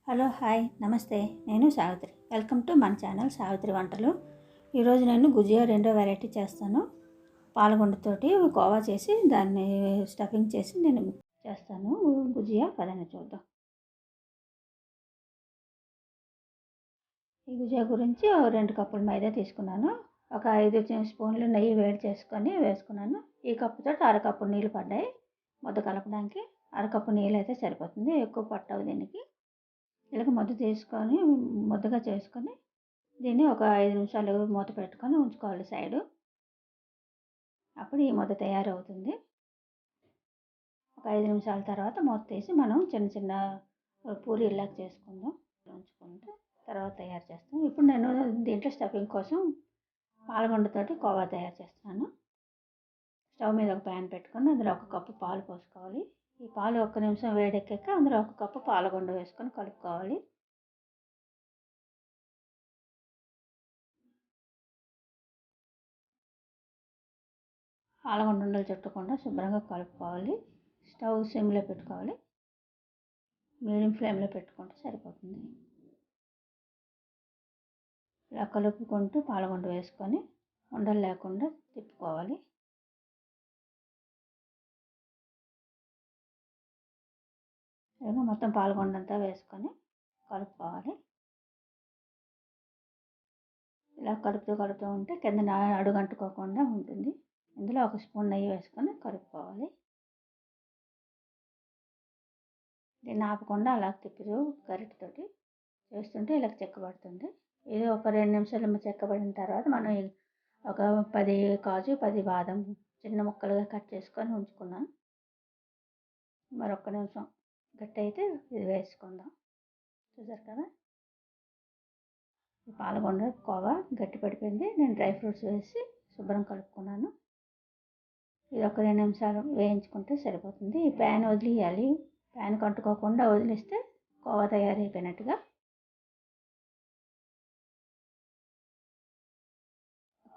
Hello hi నమస్తే. నేను Savitri. Welcome to మన ఛానల్ సావిత్రి వంటలు. ఈరోజు నేను గుజియా రెండో వెరైటీ చేస్తాను. పాలగుండతోటి కోవా చేసి దాన్ని స్టఫింగ్ చేసి నేను చేస్తాను గుజియా. పదని చూద్దాం. ఈ గుజియా గురించి 2 కప్పులు మైదా తీసుకున్నాను. ఒక 5 స్పూన్లు నెయ్యి వేడి చేసుకొని వేసుకున్నాను. ఈ కప్పుతో అరకప్పు నీళ్ళు పడ్డాయి. ముద్ద కలపడానికి అరకప్పు నీళ్ళు అయితే సరిపోతుంది, ఎక్కువ పట్టవు దీనికి. ఇలాగ ముద్దగా చేసుకొని దీన్ని ఒక 5 నిమిషాలు మూత పెట్టుకొని ఉంచుకోవాలి సైడు. అప్పుడు ఈ ముద్ద తయారవుతుంది. ఒక 5 నిమిషాల తర్వాత మూత తీసి మనం చిన్న చిన్న పూరీలాగా చేసుకుందాం. ఉంచుకుంటే తర్వాత తయారు చేస్తాం. ఇప్పుడు నేను దీంట్లో స్టఫింగ్ కోసం పాలగుండతోటి కోవా తయారు చేస్తున్నాను. స్టవ్ మీద ఒక ప్యాన్ పెట్టుకొని అందులో 1 కప్పు పాలు పోసుకోవాలి. ఈ పాలు 1 నిమిషం వేడెక్కాక అందులో 1 కప్పు పాలగుండ వేసుకొని కలుపుకోవాలి. పాలగుండ ఉండలు చుట్టకుండా శుభ్రంగా కలుపుకోవాలి. స్టవ్ సిమ్లో పెట్టుకోవాలి. మీడియం ఫ్లేమ్లో పెట్టుకుంటే సరిపోతుంది. ఇలా కలుపుకుంటూ పాలగుండ వేసుకొని ఉండలు లేకుండా తిప్పుకోవాలి. ఇలా మొత్తం పాలగుండంతా వేసుకొని కలుపుకోవాలి. ఇలా కలుపుతూ ఉంటే కింద అడుగంటుకోకుండా ఉంటుంది. ఇందులో 1 స్పూన్ నెయ్యి వేసుకొని కలుపుకోవాలి. దీన్ని ఆపకుండా అలా తిప్పుతూ గరిటెతోటి చేస్తుంటే ఇలా చెక్కబడుతుంది. ఇది ఒక 2 నిమిషాలు చెక్కబడిన తర్వాత మనం ఒక 10 కాజు 10 బాదం చిన్న ముక్కలుగా కట్ చేసుకొని ఉంచుకున్నాను. మరొక నిమిషం గట్టి అయితే ఇది వేసుకుందాం. చూసారు కదా, ఈ పాలగుండ కోవా గట్టి పడిపోయింది. నేను డ్రై ఫ్రూట్స్ వేసి శుభ్రం కలుపుకున్నాను. ఇది ఒక 2 నిమిషాలు వేయించుకుంటే సరిపోతుంది. ఈ ప్యాన్ వదిలేయాలి. ప్యాన్ కట్టుకోకుండా వదిలేస్తే కోవా తయారైపోయినట్టుగా.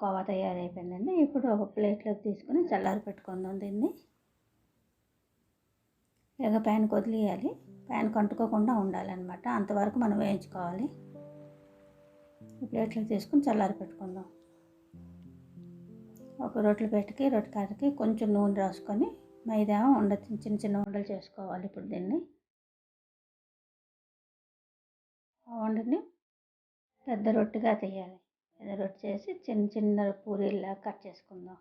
కోవా తయారైపోయిందండి. ఇప్పుడు ఒక ప్లేట్లోకి తీసుకుని చల్లారి పెట్టుకుందాం దీన్ని. ఇలాగ ప్యాన్కి వదిలేయాలి. ప్యాన్ కంటుకోకుండా ఉండాలన్నమాట. అంతవరకు మనం వేయించుకోవాలి. ఈ ప్లేట్లోకి తీసుకుని చల్లారి పెట్టుకుందాం. ఒక రొట్టెల కాడకి కొంచెం నూనె రాసుకొని మైదా చిన్న చిన్న ఉండలు చేసుకోవాలి. ఇప్పుడు దీన్ని ఉండని పెద్ద రొట్టెగా చేయాలి. పెద్ద రొట్టె చేసి చిన్న చిన్న పూరీలా కట్ చేసుకుందాం.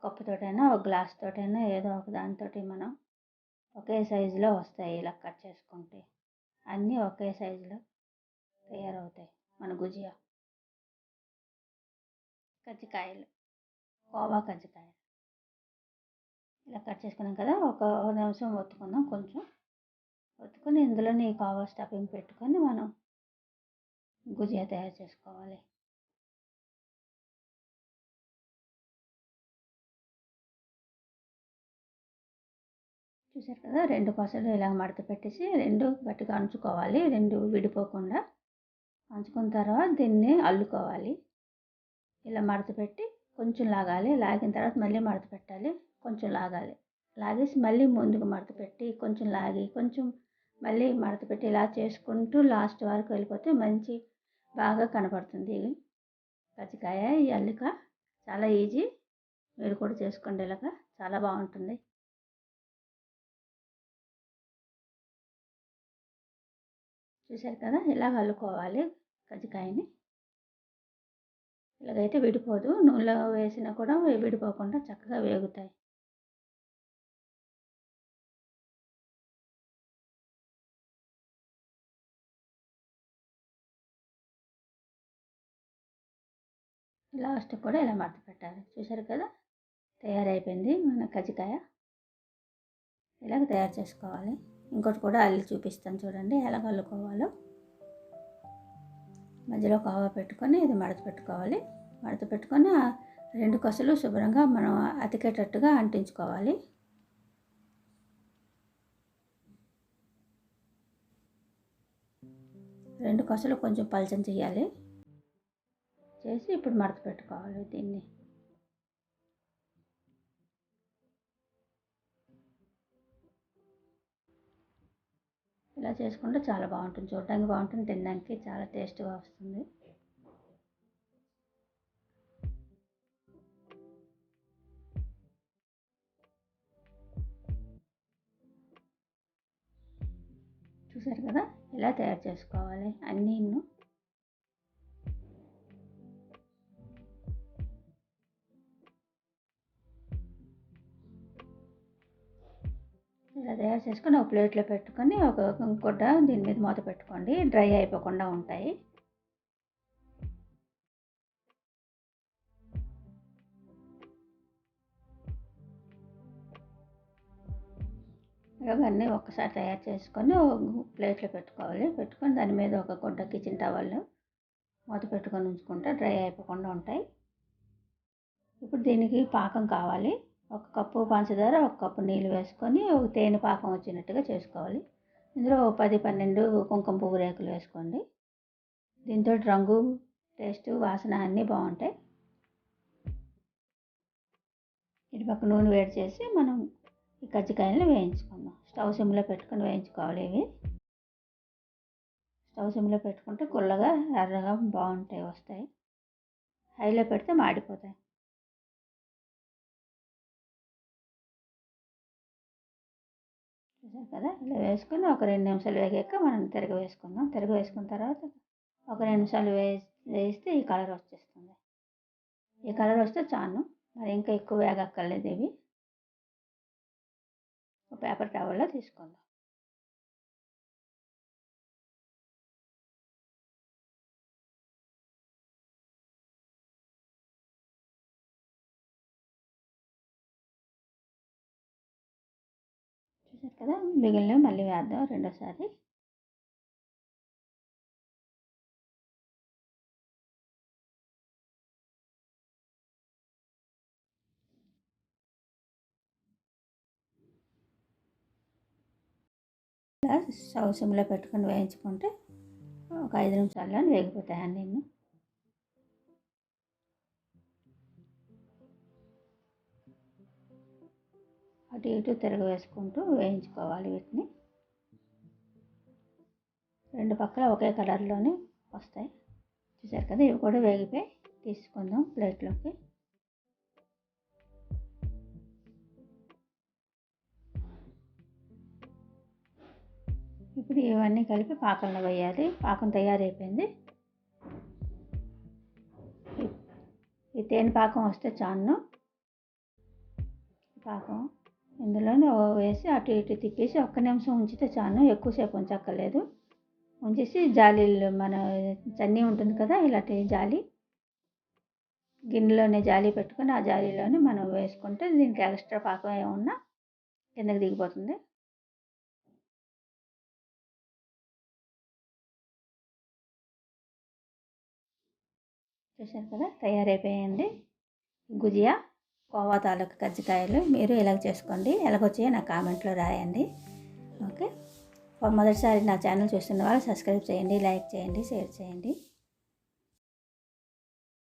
కప్పుతోటైనా ఒక గ్లాస్ తోటైనా ఏదో ఒక దానితో మనం ఒకే సైజులో వస్తాయి. ఇలా కట్ చేసుకుంటే అన్నీ ఒకే సైజులో తయారవుతాయి మన గుజియా. కజ్జికాయలు, కోవా కజ్జికాయలు ఇలా కట్ చేసుకున్నాం కదా. ఒక నిమిషం ఒత్తుకుందాం. కొంచెం ఒత్తుకొని ఇందులోని కోవా స్టఫింగ్ పెట్టుకొని మనం గుజియా తయారు చేసుకోవాలి. చూసారు కదా, 2 కొసలు ఇలా మడత పెట్టేసి 2 గట్టిగా అంచుకోవాలి. 2 విడిపోకుండా అంచుకున్న తర్వాత దీన్ని అల్లుకోవాలి. ఇలా మడత పెట్టి కొంచెం లాగాలి. లాగిన తర్వాత మళ్ళీ మడత పెట్టాలి. కొంచెం లాగాలి. లాగేసి మళ్ళీ ముందుకు మడత పెట్టి కొంచెం లాగి కొంచెం మళ్ళీ మడత పెట్టి ఇలా చేసుకుంటూ లాస్ట్ వరకు వెళ్ళిపోతే మంచి బాగా కనపడుతుంది కజ్జికాయ. ఈ అల్లిక చాలా ఈజీ. మీరు కూడా చేసుకోండి. ఇలాగా చాలా బాగుంటుంది. చూసారు కదా, ఇలా అల్లుకోవాలి కజ్జికాయని. ఇలాగైతే విడిపోదు. నూనెలో వేసినా కూడా విడిపోకుండా చక్కగా వేగుతాయి. లాస్ట్ కూడా ఇలా మడత పెట్టాలి. చూసారు కదా, తయారైపోయింది మన కజ్జికాయ. ఇలాగ తయారు చేసుకోవాలి. ఇంకోటి కూడా అల్లి చూపిస్తాను చూడండి ఎలా అల్లుకోవాలో. మధ్యలో కోవా పెట్టుకొని ఇది మడత పెట్టుకోవాలి. మడత పెట్టుకొని 2 కొసలు శుభ్రంగా మనం అతికేటట్టుగా అంటించుకోవాలి. రెండు కొసలు కొంచెం పలచన చేయాలి. చేసి ఇప్పుడు మడత పెట్టుకోవాలి దీన్ని. ఇలా చేసుకుంటే చాలా బాగుంటుంది, చూడడానికి బాగుంటుంది, తినడానికి చాలా టేస్ట్గా వస్తుంది. చూసారు కదా, ఇలా తయారు చేసుకోవాలి అన్నీను. ఇలా తయారు చేసుకొని ఒక ప్లేట్లో పెట్టుకొని ఒక గుడ్డ దీని మీద మూత పెట్టుకోండి, డ్రై అయిపోకుండా ఉంటాయి. ఇవన్నీ ఒక్కసారి తయారు చేసుకొని ప్లేట్లో పెట్టుకోవాలి. పెట్టుకొని దాని మీద ఒక గుడ్డ కిచెన్ టవల్ మూత పెట్టుకొని ఉంచుకుంటే డ్రై అయిపోకుండా ఉంటాయి. ఇప్పుడు దీనికి పాకం కావాలి. 1 కప్పు పంచదార, 1 కప్పు నీళ్ళు వేసుకొని ఒక తేనె పాకం వచ్చినట్టుగా చేసుకోవాలి. ఇందులో 10-12 కుంకుమ పువ్వు రేకులు వేసుకోండి. దీంతో రంగు, టేస్ట్, వాసన అన్నీ బాగుంటాయి. ఇటు పక్క నూనె వేడి చేసి మనం ఈ కజ్జికాయలను వేయించుకుందాం. స్టవ్ సిమ్లో పెట్టుకొని వేయించుకోవాలి. ఇవి స్టవ్ సిమ్లో పెట్టుకుంటే గుల్లగా ఎర్రగా బాగుంటాయి, వస్తాయి. హైలో పెడితే మాడిపోతాయి. చూసారు కదా, ఇలా వేసుకొని ఒక 2 నిమిషాలు వేగాక మనం తిరగ వేసుకుందాం. తిరగ వేసుకున్న తర్వాత ఒక 2 నిమిషాలు వేయిస్తే ఈ కలర్ వచ్చేస్తుంది. ఈ కలర్ వస్తే చాలు, మరి ఇంకా ఎక్కువ వేగక్కర్లేదు. ఇవి ఒక పేపర్ టవల్లో తీసుకుందాం. చూసారు కదా, మిగిలినవి మళ్ళీ వేద్దాం రెండోసారి. ఇలా స్టవ్ సిమ్లో పెట్టుకొని వేయించుకుంటే ఒక 5 నిమిషాల్లో వేగిపోతాయి అన్నీ. అటు ఇటు తిరగ వేసుకుంటూ వేయించుకోవాలి వీటిని. 2 పక్కల ఒకే కలర్లోనే వస్తాయి. చూసారు కదా, ఇవి కూడా వేగిపోయి తీసుకుందాం ప్లేట్లోకి. ఇప్పుడు ఇవన్నీ కలిపి పాకంలో వేయాలి. పాకం తయారైపోయింది. ఈ తేనె పాకం వస్తే చాలు. పాకం ఇందులోనే వేసి అటు ఇటు తిప్పేసి 1 నిమిషం ఉంచితే చాలు, ఎక్కువసేపు ఉంచక్కర్లేదు. ఉంచేసి జాలీలో మన చన్నీ ఉంటుంది కదా, ఇలాంటి జాలి, గిన్నెలోనే జాలి పెట్టుకొని ఆ జాలీలోనే మనం వేసుకుంటే దీనికి ఎక్స్ట్రా పాకం ఏమన్నా కిందకి దిగిపోతుంది. చూసారు కదా, తయారైపోయింది గుజియా కోవా తాలూకు కజ్జికాయలు. మీరు ఇలాగ చేసుకోండి, ఎలాగొచ్చాయో నా కామెంట్లో రాయండి. ఓకే, మొదటిసారి నా ఛానల్ చూస్తున్న వాళ్ళు సబ్స్క్రైబ్ చేయండి, లైక్ చేయండి, షేర్ చేయండి.